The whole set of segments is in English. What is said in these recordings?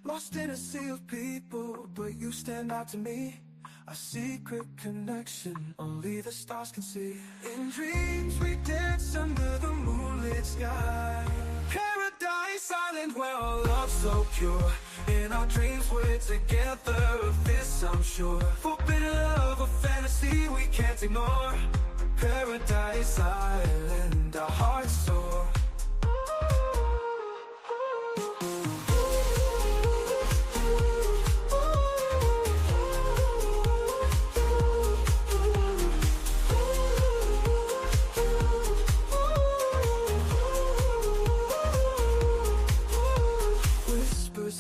Lost in a sea of people, but you stand out to me. A secret connection only the stars can see. In dreams we dance under the moonlit sky. Paradise island where our love's so pure. In our dreams we're together, of this I'm sure. Forbidden love, a fantasy we can't ignore. Paradise island, our hearts soar.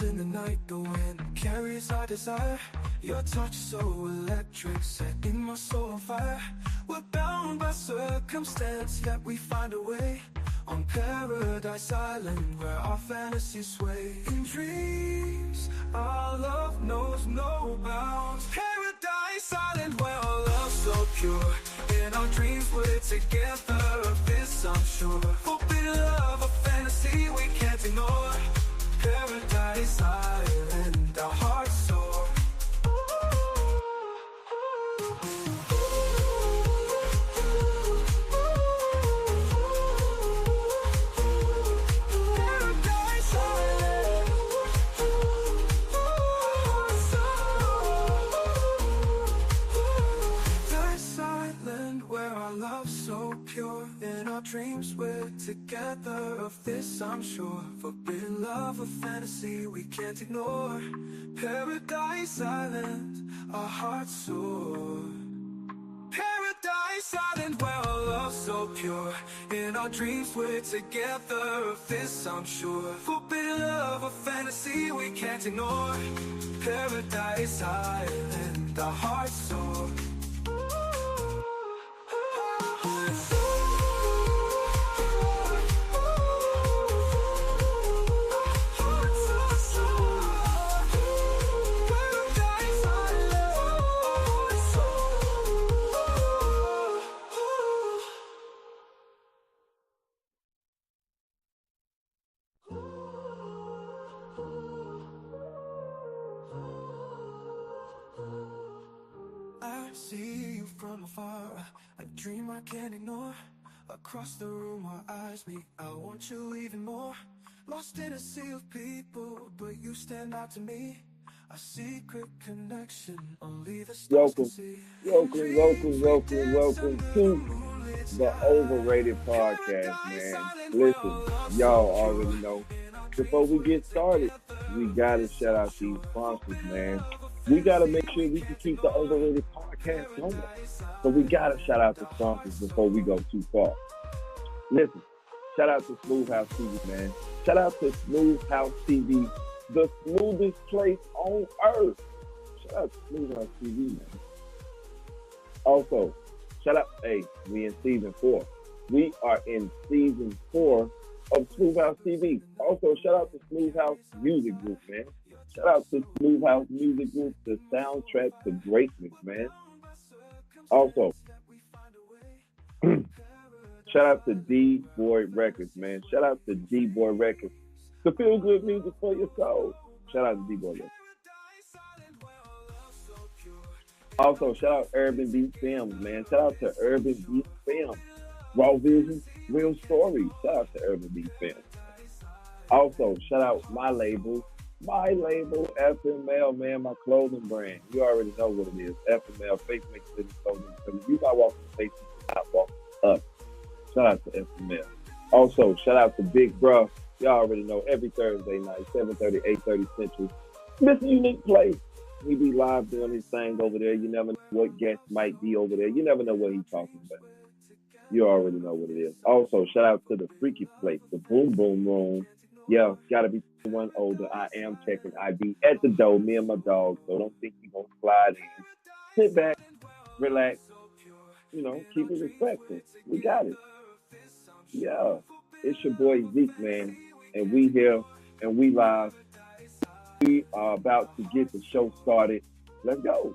In the night, the wind carries our desire. Your touch so electric, setting my soul on fire. We're bound by circumstance, yet we find a way. On Paradise Island, where our fantasies sway. In dreams, our love knows no bounds. Paradise Island, where our love's so pure. In our dreams we're together, of this I'm sure. Forbidden love, a fantasy we can't ignore. Paradise Island, our hearts soar. Paradise Island, Paradise Island, where our love's so pure. In our dreams we're together, of this I'm sure. Forbidden love, a fantasy we can't ignore. Paradise Island, our hearts soar. Paradise Island, where our love's so pure. In our dreams we're together, of this I'm sure. Forbidden love, a fantasy we can't ignore. Paradise Island, our hearts soar. I see you from afar, a dream I can't ignore. Across the room our eyes meet, I want you even more. Lost in a sea of people, but you stand out to me. A secret connection only the stars can see. Welcome to the OverRated Podcast, man. Listen, y'all already know. Before we get started, we gotta shout out these sponsors, man. We gotta make sure we can keep the OverRated Podcast going. So we gotta shout out the sponsors before we go too far. Listen, shout out to Smooth House TV, man. Shout out to Smooth House TV, the smoothest place on earth. Shout out to Smooth House TV, man. Also, shout out, we in season 4. We are in season 4 of Smooth House TV. Also, shout out to Smooth House Music Group, man. Shout out to Smooth House Music Group, the soundtrack to greatness, man. Also, shout out to D-Boy Records, man. Shout out to D-Boy Records. The feel good music for your soul. Shout out to D-Boy Records. Also, shout out Urban Beat Films, man. Shout out to Urban Beat Films. Raw Vision, Real Story. Shout out to Urban Beat Films. Also, shout out my label, FML, man, my clothing brand. You already know what it is. FML, Faith Makes Living Clothing. So if you not walking faith, you cannot walk up. Shout out to FML. Also, shout out to Big Bruh. Y'all already know every Thursday night, 7:30, 8:30 Central. Mr. Unique Place. He be live doing his thing over there. You never know what guest might be over there. You never know what he's talking about. You already know what it is. Also, shout out to the Freaky Place, the Boom Boom Room. Yeah, gotta be one older. I am checking. I be at the door, me and my dog. So don't think you gonna slide in. Sit back, relax. You know, keep it respectful. We got it. Yeah, it's your boy Zeke, man, and we here and we live. We are about to get the show started. Let's go.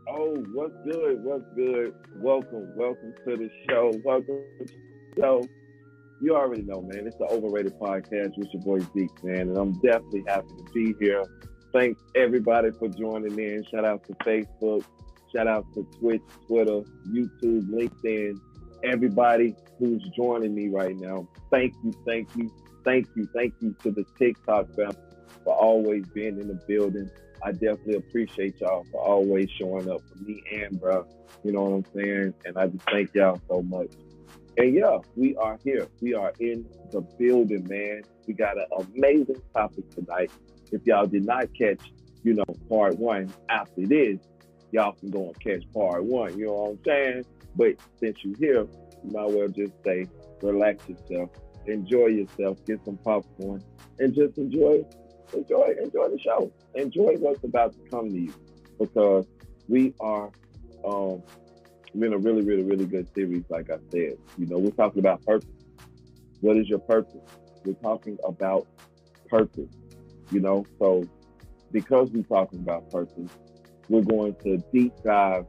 Oh, what's good? What's good? Welcome to the show. Welcome to the show. You already know, man. It's the Overrated Podcast with your boy Zeke, man, and I'm definitely happy to be here. Thanks everybody for joining in. Shout out to Facebook. Shout out to Twitch, Twitter, YouTube, LinkedIn. Everybody who's joining me right now. Thank you to the TikTok family for always being in the building. I definitely appreciate y'all for always showing up for me and bro. You know what I'm saying? And I just thank y'all so much. And yeah, we are here. We are in the building, man. We got an amazing topic tonight. If y'all did not catch, part one after this, y'all can go and catch part one. You know what I'm saying? But since you're here, you might well just say, relax yourself, enjoy yourself, get some popcorn, and just enjoy the show. Enjoy what's about to come to you, because we are we're in a really, really, really good series. Like I said, we're talking about purpose. What is your purpose? We're talking about purpose. So because we're talking about purpose, we're going to deep dive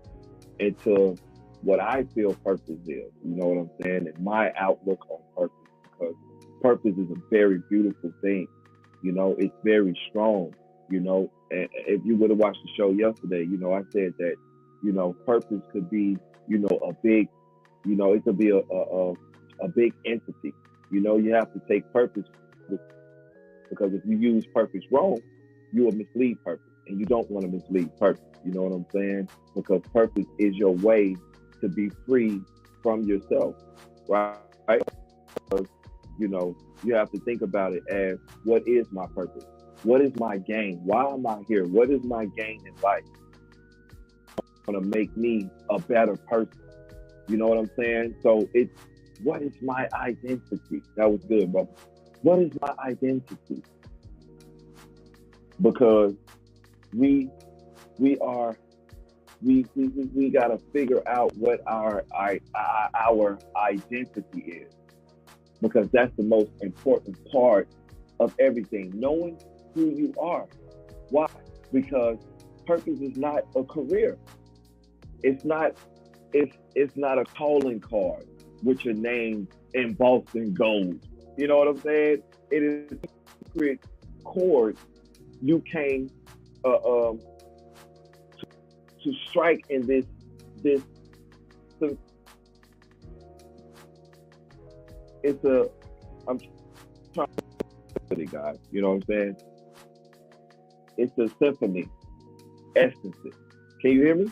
into what I feel purpose is. You know what I'm saying? And my outlook on purpose, because purpose is a very beautiful thing. It's very strong. And if you would have watched the show yesterday, I said that, purpose could be, a big, it could be a big entity. You have to take purpose, because if you use purpose wrong, you will mislead purpose, and you don't want to mislead purpose. You know what I'm saying? Because purpose is your way to be free from yourself, right? Because, you have to think about it as, what is my purpose? What is my gain? Why am I here? What is my gain in life? Going to make me a better person. You know what I'm saying? So it's, what is my identity? That was good, brother. What is my identity? Because we got to figure out what our identity is, because that's the most important part of everything. Knowing who you are. Why? Because purpose is not a career. It's not a calling card with your name embossed in gold. You know what I'm saying? It is a secret chord you came to strike in this. It's a. I'm trying to it, guys. You know what I'm saying? It's a symphony. Essence. Can you hear me?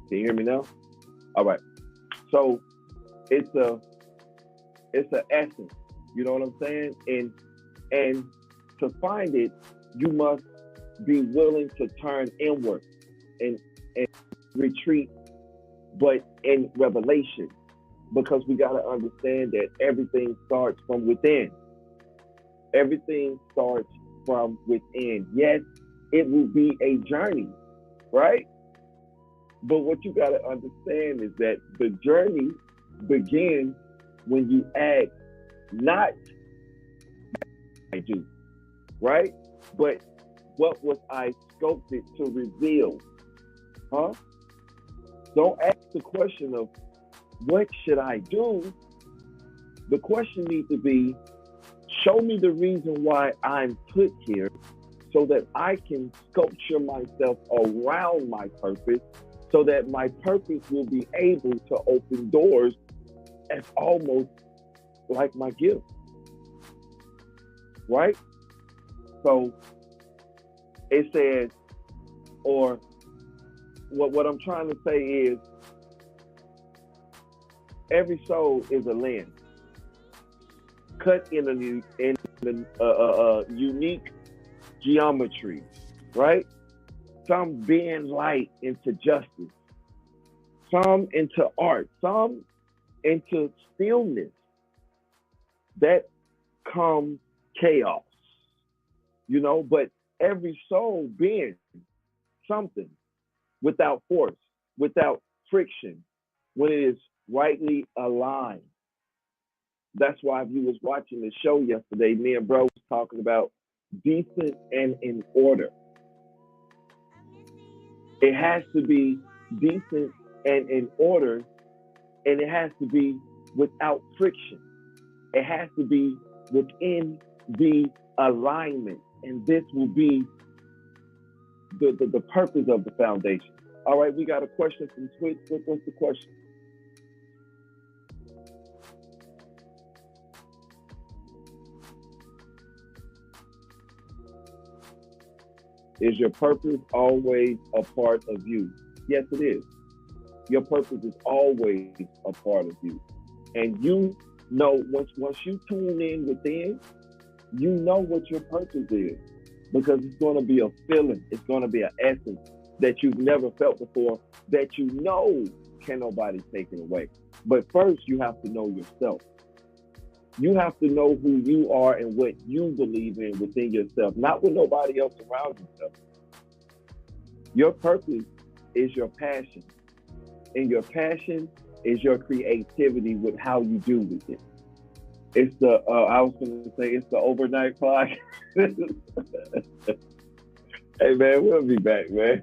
Can you hear me now? All right. So it's an essence. You know what I'm saying? And to find it, you must be willing to turn inward and retreat, but in revelation, because we got to understand that everything starts from within. Everything starts from within. Yes, it will be a journey, right? But what you got to understand is that the journey begins when you act not I do, right? But what was I sculpted to reveal? Huh? Don't ask the question of, what should I do? The question needs to be, show me the reason why I'm put here, so that I can sculpture myself around my purpose, so that my purpose will be able to open doors as almost like my gift. Right? So it says, or what I'm trying to say is, every soul is a lens cut in a unique geometry, right? Some bend light into justice, some into art, some into stillness. That comes chaos, but every soul bends something without force, without friction, when it is rightly aligned. That's why, if you was watching the show yesterday, me and bro was talking about decent and in order. It has to be decent and in order, and it has to be without friction. It has to be within the alignment, and this will be the purpose of the foundation. All right, we got a question from Twitch. What's the question? Is your purpose always a part of you? Yes, it is. Your purpose is always a part of you. And you know, once you tune in within, you know what your purpose is. Because it's going to be a feeling, it's going to be an essence that you've never felt before, that you know can nobody take it away. But first, you have to know yourself. You have to know who you are and what you believe in within yourself, not with nobody else around yourself. Your purpose is your passion, and your passion is your creativity with how you do with it. It's the, I was going to say, it's the overnight podcast. Hey, man, we'll be back, man.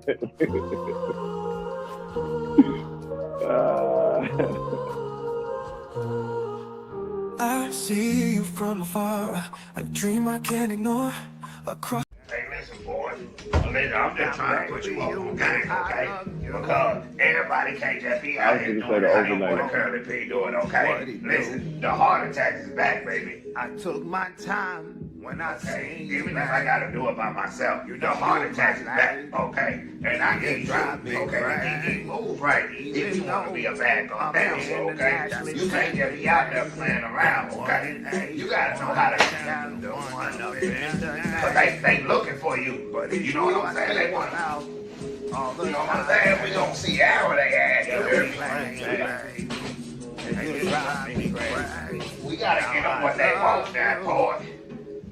I see you from afar, a dream I can't ignore. Across. Hey, listen, boy. Listen, I'm just trying to put you on game, okay? Because everybody can't just be out here doing how you want to Curly P doing, okay? Listen, the heart attack is back, baby. I took my time when I say, even if I gotta do it by myself, the heart attack is back, okay? And I get drive me, okay? He moves right. If you want to be a bad girl dancer, okay? You can't just be out there playing around, okay? You gotta know how to. But they looking for you. You know what I'm saying? They want to. You know what I'm saying? We gonna see how they ass. We gotta get them what they want, that boy.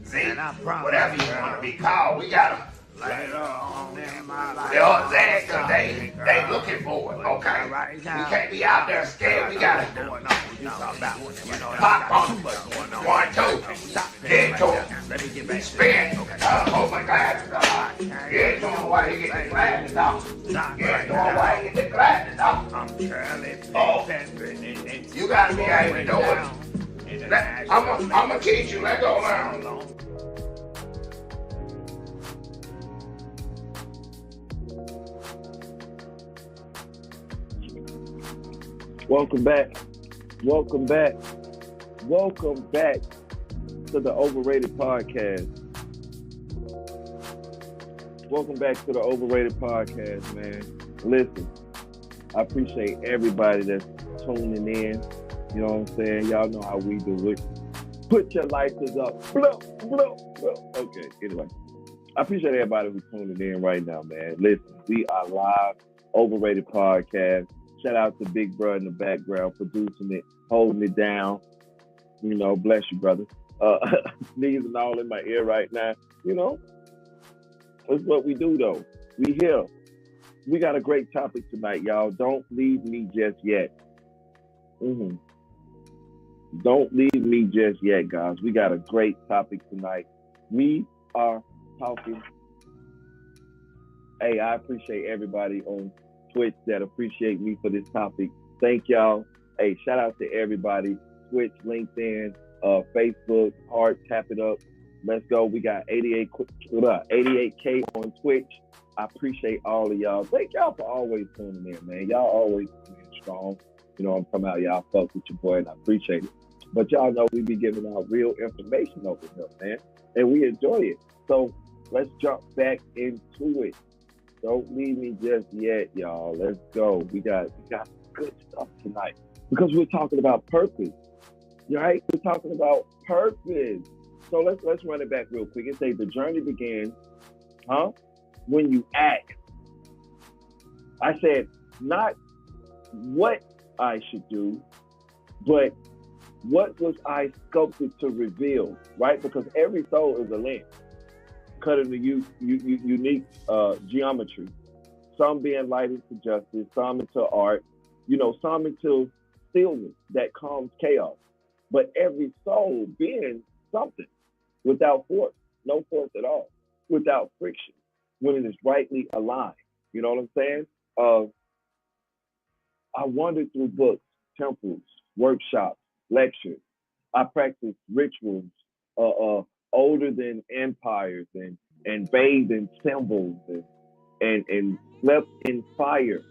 See, whatever you want to be called, we gotta. They're all there because they looking for it, okay? We can't be out there scared. We gotta pop on 1, 2, get to him, spin, hold my glasses off, get to him while he get the glasses off, get to him while he get the glasses off. Oh, you gotta be able to do it. I'm gonna teach you. Let's go around. Welcome back. Welcome back. Welcome back to the OverRated Podcast. Welcome back to the OverRated Podcast, man. Listen, I appreciate everybody that's tuning in. You know what I'm saying? Y'all know how we do it. Put your lighters up. Blow, blow, blow. Okay, anyway. I appreciate everybody who's tuning in right now, man. Listen, we are live, OverRated Podcast. Shout out to Big Bro in the background, producing it, holding it down. You know, bless you, brother. Sneezing all in my ear right now. You know, that's what we do, though. We here. We got a great topic tonight, y'all. Don't leave me just yet. Don't leave me just yet, guys. We got a great topic tonight. We are talking. Hey, I appreciate everybody on Twitch that appreciate me for this topic. Thank y'all. Hey, shout out to everybody. Twitch, LinkedIn, Facebook, heart, tap it up. Let's go. We got 88K on Twitch. I appreciate all of y'all. Thank y'all for always tuning in, man. Y'all always being strong. You know, I'm talking about y'all fuck with your boy, and I appreciate it. But y'all know we be giving out real information over here, man. And we enjoy it. So let's jump back into it. Don't leave me just yet, y'all. Let's go. We got good stuff tonight because we're talking about purpose, right? We're talking about purpose. So let's run it back real quick and say the journey begins, when you act. I said not what I should do, but what was I sculpted to reveal, right? Because every soul is a lens. Cut in the unique geometry. Some being light into justice, some into art, some into stillness that calms chaos. But every soul being something without force, no force at all, without friction, when it is rightly aligned. You know what I'm saying? I wandered through books, temples, workshops, lectures. I practiced rituals older than empires and bathed in symbols and slept in fire,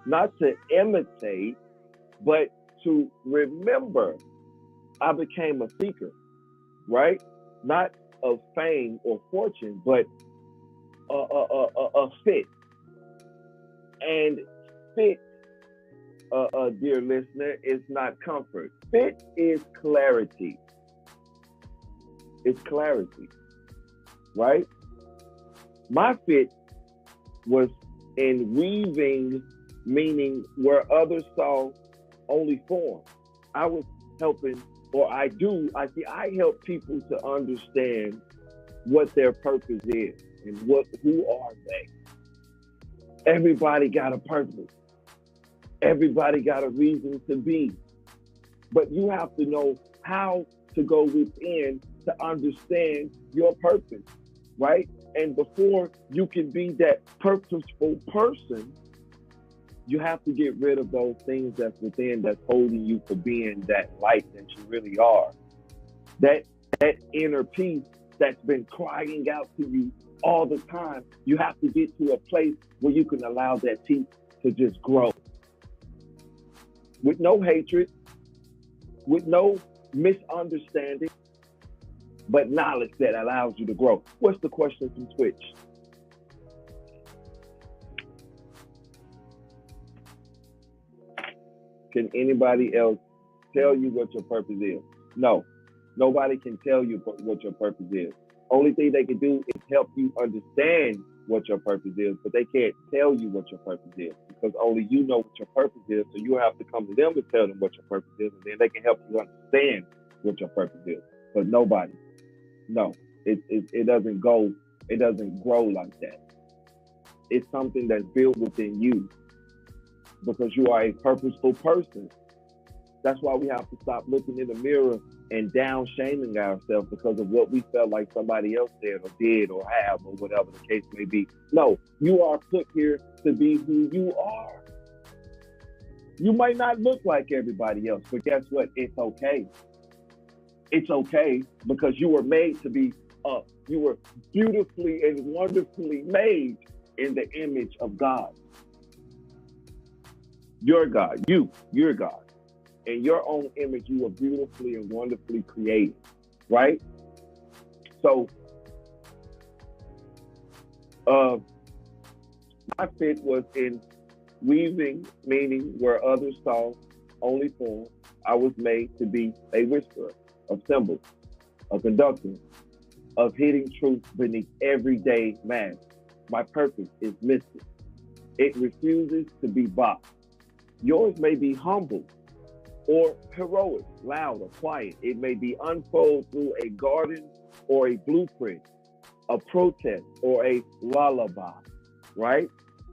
not to imitate, but to remember. I became a seeker, right? Not of fame or fortune, but a fit. And fit, dear listener, is not comfort. Fit is clarity. It's clarity, right? My fit was in weaving, meaning where others saw only form. I was helping, or I help people to understand what their purpose is and who are they. Everybody got a purpose. Everybody got a reason to be. But you have to know how to go within to understand your purpose, right? And before you can be that purposeful person, you have to get rid of those things that's within that's holding you from being that light that you really are. That inner peace that's been crying out to you all the time. You have to get to a place where you can allow that peace to just grow. With no hatred, with no misunderstanding, but knowledge that allows you to grow. What's the question from Twitch? Can anybody else tell you what your purpose is? No, nobody can tell you what your purpose is. Only thing they can do is help you understand what your purpose is, but they can't tell you what your purpose is because only you know what your purpose is. So you have to come to them to tell them what your purpose is, and then they can help you understand what your purpose is. But nobody, no, it doesn't go, it doesn't grow like that. It's something that's built within you because you are a purposeful person. That's why we have to stop looking in the mirror and down shaming ourselves because of what we felt like somebody else said or did or have or whatever the case may be. No, you are put here to be who you are. You might not look like everybody else, but guess what? It's okay. It's okay because you were made to be you were beautifully and wonderfully made in the image of God. Your God, you're God. In your own image, you were beautifully and wonderfully created, right? So, my fit was in weaving, meaning where others saw only form. I was made to be a whisperer of symbols, a conductor, of hidden truth beneath everyday mask. My purpose is mystic. It refuses to be boxed. Yours may be humble or heroic, loud or quiet. It may be unfold through a garden or a blueprint, a protest or a lullaby, right?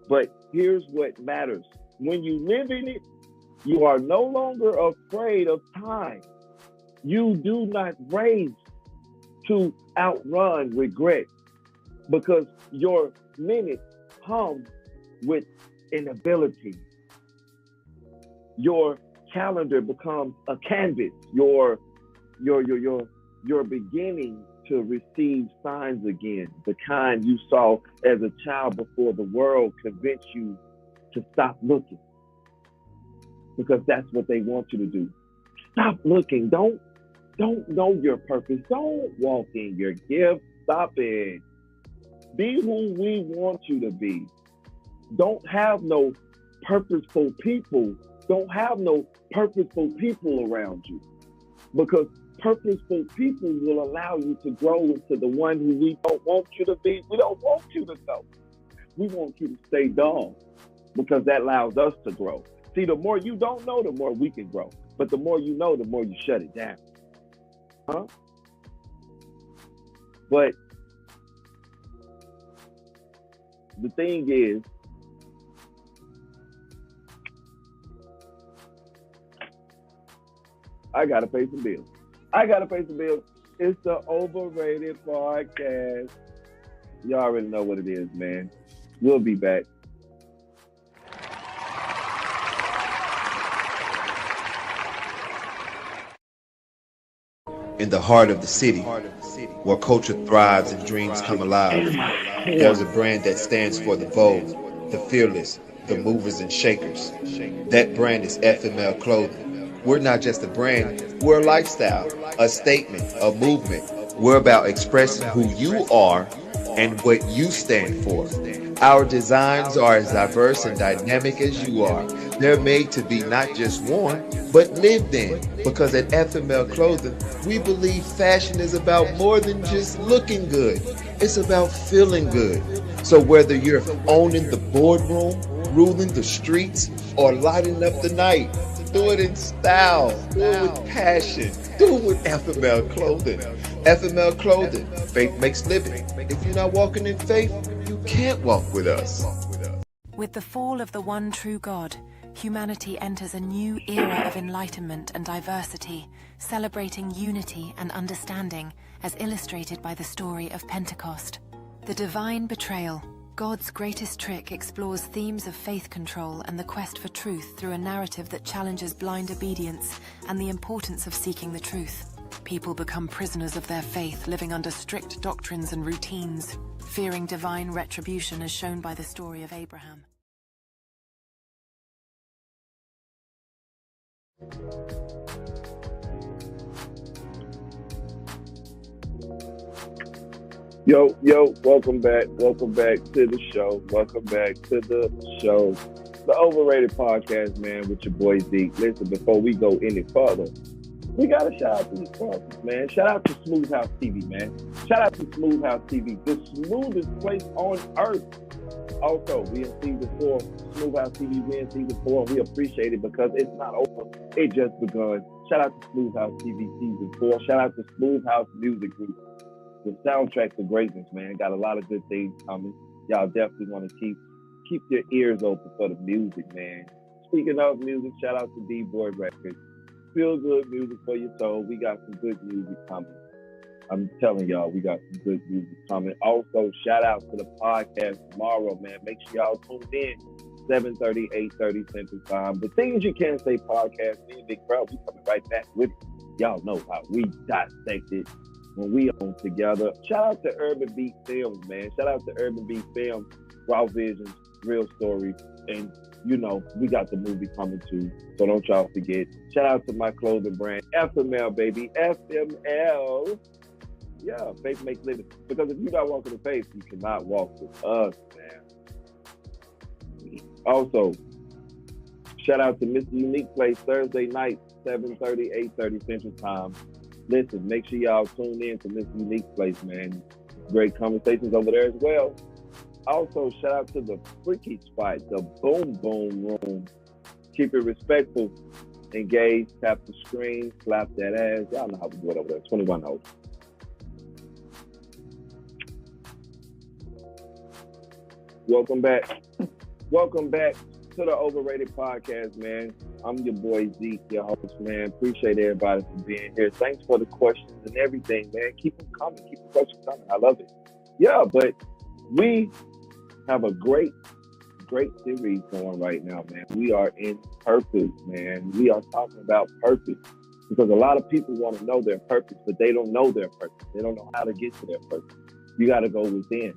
But here's what matters. When you live in it, you are no longer afraid of time. You do not race to outrun regret because your minutes hum with inability. Your calendar becomes a canvas. You're beginning to receive signs again, the kind you saw as a child before the world convinced you to stop looking, because that's what they want you to do. Stop looking. Don't know your purpose. Don't walk in your gift. Stop it. Be who we want you to be. Don't have no purposeful people. Don't have no purposeful people around you, because purposeful people will allow you to grow into the one who we don't want you to be. We don't want you to know. We want you to stay dumb, because that allows us to grow. See, the more you don't know, the more we can grow. But the more you know, the more you shut it down. Huh? But the thing is, I gotta pay some bills. It's the OverRated Podcast. You already know what it is, man. We'll be back. in the heart of the city, where culture thrives and dreams come alive. There's a brand that stands for the bold, the fearless, the movers and shakers. That brand is FML Clothing. We're not just a brand, we're a lifestyle, a statement, a movement. We're about expressing who you are and what you stand for. Our designs are as diverse and dynamic as you are. They're made to be not just worn, but lived in. Because at FML Clothing, we believe fashion is about more than just looking good. It's about feeling good. So whether you're owning the boardroom, ruling the streets, or lighting up the night, do it in style, do it with passion, do it with FML Clothing. FML Clothing, faith makes living. If you're not walking in faith, you can't walk with us. With the fall of the one true God, humanity enters a new era of enlightenment and diversity, celebrating unity and understanding, as illustrated by the story of Pentecost. The Divine Betrayal, God's greatest trick, explores themes of faith control and the quest for truth through a narrative that challenges blind obedience and the importance of seeking the truth. People become prisoners of their faith, living under strict doctrines and routines, fearing divine retribution as shown by the story of Abraham. Yo, welcome back to the show. The OverRated Podcast, man, with your boy Zeke. Listen, before we go any further, we got to shout out to the sponsors, man. Shout out to Smooth House TV, man. Shout out to Smooth House TV, the smoothest place on earth. Also, we in season 4, Smooth House TV, we in season 4, and we appreciate it because it's not over. It just begun. Shout out to Smooth House TV season 4. Shout out to Smooth House Music Group. The soundtrack to greatness, man. Got a lot of good things coming. Y'all definitely want to keep your ears open for the music, man. Speaking of music, shout out to D-Boy Records. Feel good music for your soul. We got some good music coming. I'm telling y'all, we got some good music coming. Also, shout out to the podcast tomorrow, man. Make sure y'all tune in. 7:30, 8:30 Central Time. The things you can't say podcast, me and Big Bro, we coming right back with it. Y'all know how we dissect it when we on together. Shout out to Urban Beat Films, man. Shout out to Urban Beat Films, Raw Visions, Real Stories, and you know, we got the movie coming too, so don't y'all forget. Shout out to my clothing brand, FML, baby. FML. Yeah, faith makes living. Because if you're not walking in faith, you cannot walk with us, man. Also, shout out to Mr. Unique Place, Thursday night, 7:30, 8:30 Central Time. Listen, make sure y'all tune in to Mr. Unique Place, man. Great conversations over there as well. Also, shout out to the Freaky Spot, the Boom Boom Room. Keep it respectful, engage, tap the screen, slap that ass. Y'all know how we do it over there. 21 hours. Welcome back. Welcome back to the OverRated Podcast, man. I'm your boy Zeke, your host, man. Appreciate everybody for being here. Thanks for the questions and everything, man. Keep them coming. Keep the questions coming. I love it. Yeah, but we have a great series going right now, man. We are in purpose, man. We are talking about purpose because a lot of people want to know their purpose, but they don't know their purpose. They don't know how to get to their purpose. You got to go within.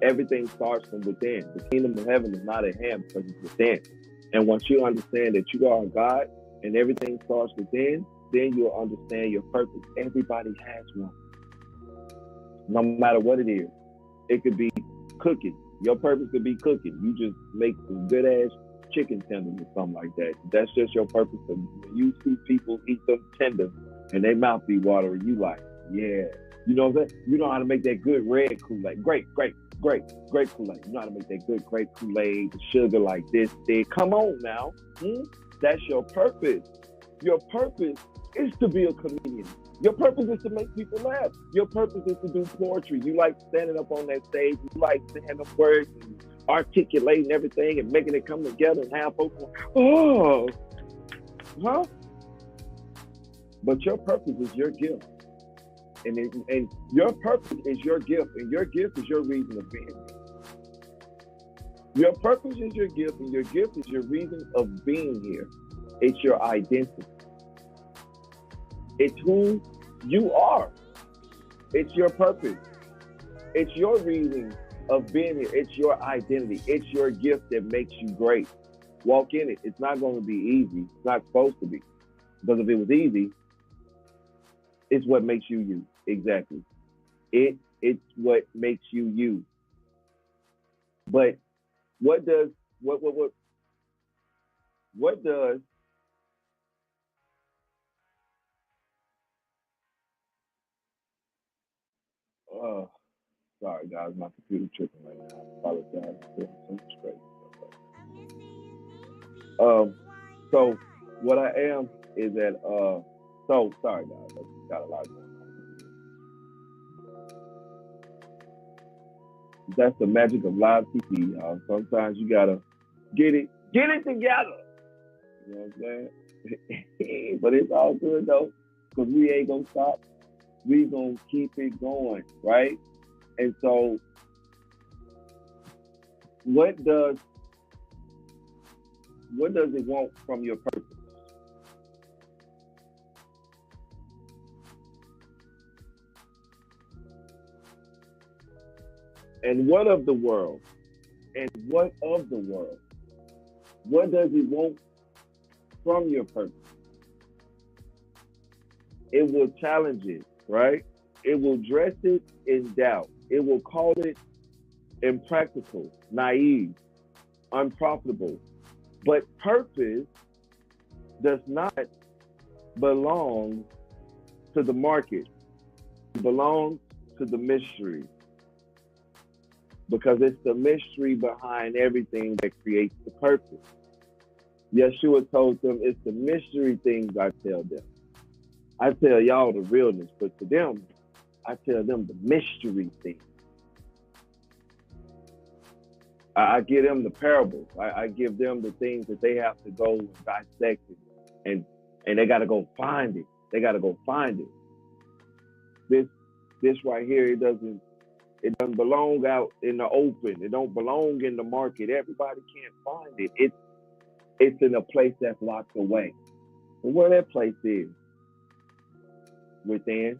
Everything starts from within. The kingdom of heaven is not at hand because it's within. And once you understand that you are God and everything starts within, then you'll understand your purpose. Everybody has one. No matter what it is. It could be cooking. Your purpose could be cooking. You just make some good ass chicken tenders or something like that. That's just your purpose. When you see people eat them tenders and their mouth be watering, you like, yeah. You know what I'm saying? You know how to make that good red Kool-Aid. Great Kool-Aid. You know how to make that good grape Kool-Aid, the sugar like this thick. Come on now. That's your purpose. Your purpose is to be a comedian. Your purpose is to make people laugh. Your purpose is to do poetry. You like standing up on that stage. You like saying the words and articulating everything and making it come together and have folks go, oh, huh? But your purpose is your gift. And your purpose is your gift, and your gift is your reason of being here. Your purpose is your gift, and your gift is your reason of being here. It's your identity. It's who You are. It's your purpose. It's your reason of being here. It's your identity. It's your gift that makes you great. Walk in it. It's not going to be easy. It's not supposed to be. Because if it was easy, it's what makes you you. Exactly. It's what makes you you. But what does what does sorry guys, my computer tripping right now. I apologize. I'm feeling so straight. So what I am is that so sorry guys, I just got a lot going on. That's the magic of live TV. Sometimes you gotta get it together. You know what I'm saying? But it's all good though, because we ain't gonna stop. We gonna keep it going, right? And so, what does it want from your purpose? And what of the world? And what of the world? What does it want from your purpose? It will challenge it, right? It will dress it in doubt. It will call it impractical, naive, unprofitable. But purpose does not belong to the market. It belongs to the mystery. Because it's the mystery behind everything that creates the purpose. Yeshua told them, it's the mystery things I tell them. I tell y'all the realness, but to them, I tell them the mystery things. I give them the parables. I give them the things that they have to go and dissect and they got to go find it. They got to go find it. This right here, it doesn't belong out in the open. It don't belong in the market. Everybody can't find it. It's in a place that's locked away. And where that place is, within,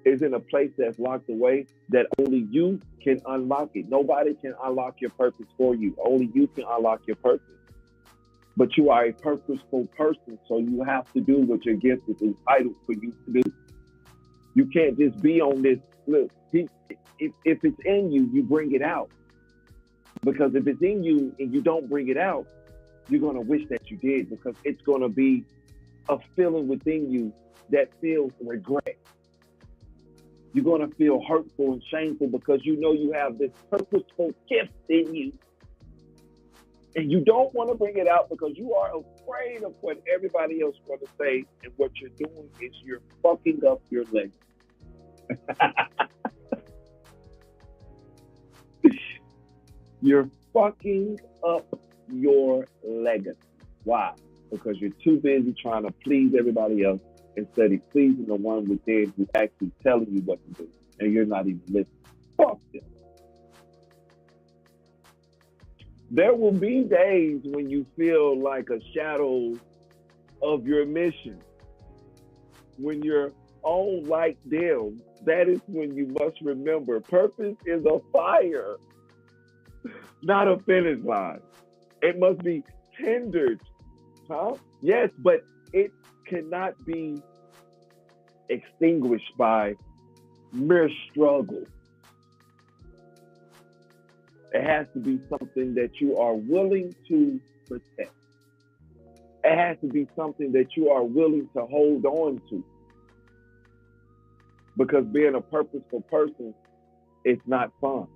is in a place that's locked away that only you can unlock it. Nobody can unlock your purpose for you. Only you can unlock your purpose. But you are a purposeful person, so you have to do what your gift is entitled for you to do. You can't just be on this. Look, if it's in you, you bring it out. Because if it's in you and you don't bring it out, you're going to wish that you did, because it's going to be a feeling within you that feels regret. You're going to feel hurtful and shameful because you know you have this purposeful gift in you. And you don't want to bring it out because you are afraid of what everybody else is going to say. And what you're doing is you're fucking up your legacy. You're fucking up your legacy. Why? Because you're too busy trying to please everybody else instead of pleasing the one within who's actually telling you what to do. And you're not even listening. Fuck them. There will be days when you feel like a shadow of your mission. When you're on like them, that is when you must remember purpose is a fire, not a finish line. It must be tendered, huh? Yes, but it cannot be extinguished by mere struggle. It has to be something that you are willing to protect. It has to be something that you are willing to hold on to. Because being a purposeful person is not fun.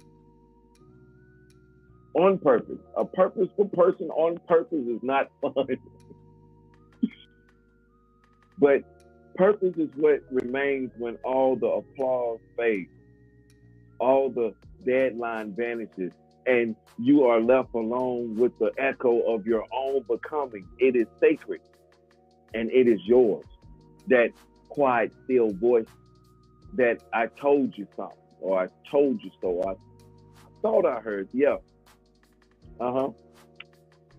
On purpose. A purposeful person on purpose is not fun. But purpose is what remains when all the applause fades. All the deadline vanishes. And you are left alone with the echo of your own becoming. It is sacred. And it is yours. That quiet, still voice that I told you something. Or I told you so. I thought I heard. Yeah. Uh-huh.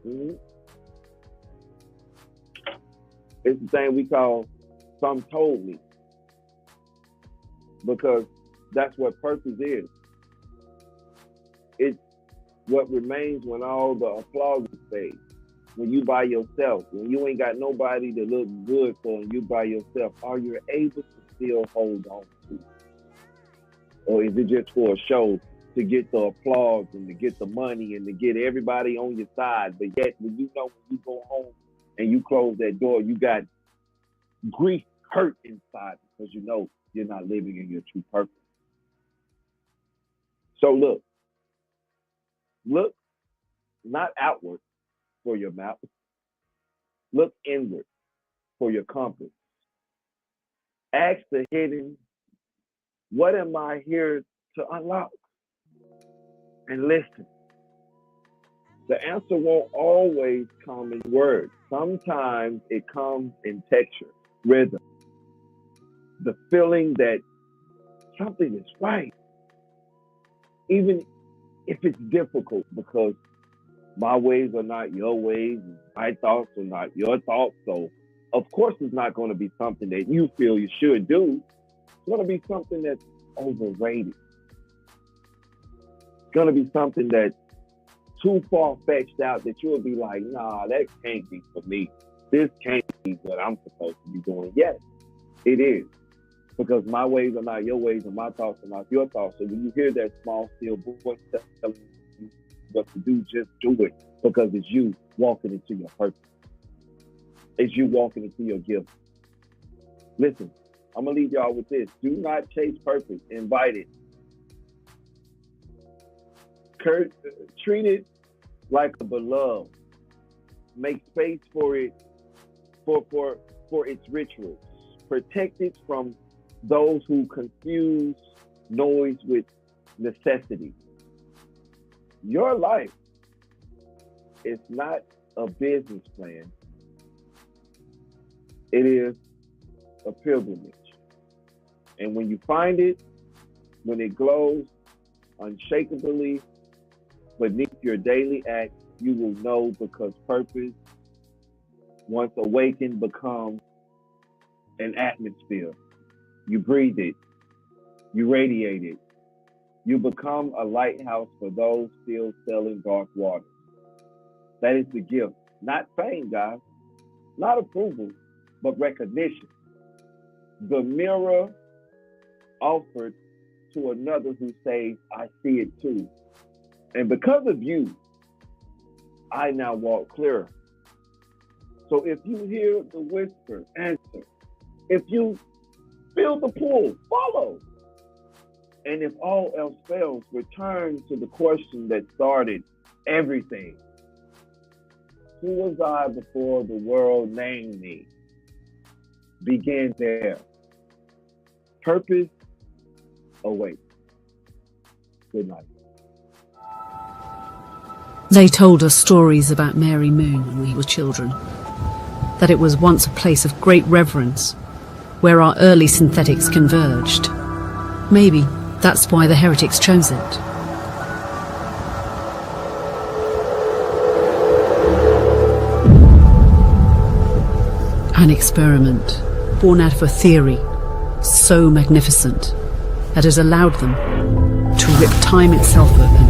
Mm-hmm. It's the thing we call Some told me. Because that's what purpose is. It's what remains when all the applause fades. When you by yourself, when you ain't got nobody to look good for and you by yourself, are you able to still hold on to it? Or is it just for a show to get the applause and to get the money and to get everybody on your side? But yet, when you know when you go home and you close that door, you got grief, hurt inside because you know you're not living in your true purpose. So look not outward for your map. Look inward for your compass. Ask the hidden, what am I here to unlock? And listen. The answer won't always come in words. Sometimes it comes in texture, rhythm, the feeling that something is right. Even if it's difficult, because my ways are not your ways, and my thoughts are not your thoughts. So, of course, it's not going to be something that you feel you should do. It's going to be something that's overrated. It's going to be something that's too far-fetched out that you'll be like, nah, that can't be for me. This can't be what I'm supposed to be doing. Yes, it is. Because my ways are not your ways and my thoughts are not your thoughts. So when you hear that small, still voice telling you what to do, just do it. Because it's you walking into your purpose. It's you walking into your gift. Listen, I'm going to leave y'all with this. Do not chase purpose. Invite it. Treat it like a beloved. Make space for it, for its rituals. Protect it from those who confuse noise with necessity. Your life is not a business plan. It is a pilgrimage. And when you find it, when it glows unshakably beneath your daily act, you will know, because purpose, once awakened, becomes an atmosphere. You breathe it. You radiate it. You become a lighthouse for those still sailing dark waters. That is the gift. Not fame, guys. Not approval, but recognition. The mirror offered to another who says, I see it too. And because of you, I now walk clearer. So if you hear the whisper, answer. If you feel the pull, follow. And if all else fails, return to the question that started everything. Who was I before the world named me? Begin there. Purpose awaits. Good night. They told us stories about Mary Moon when we were children, that it was once a place of great reverence, where our early synthetics converged. Maybe that's why the heretics chose it. An experiment born out of a theory so magnificent that has allowed them to rip time itself open